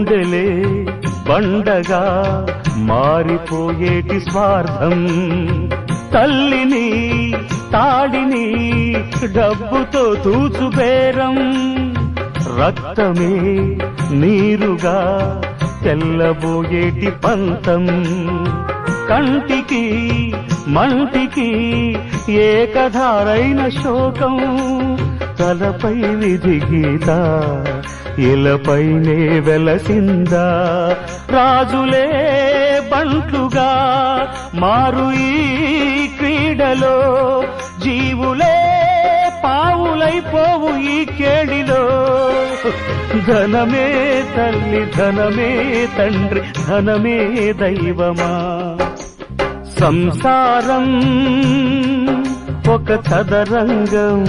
గుండెలే బండగా మారిపోయేటి స్వార్థం, తల్లిని తాడిని డబ్బుతో తూచుబేరం, రక్తమే నీరుగా తెల్లబోయేటి పంతం, కంటికి మంటికి ఏకధారైన శోకం, తలపై విధి గీత ఇలపైనే వెలసిందా, రాజులే బంట్లుగా మారు ఈ క్రీడలో, జీవులే పావులైపోవు ఈ కేడిలో, ధనమే తల్లి ధనమే తండ్రి ధనమే దైవమా, సంసారం ఒక చదరంగం.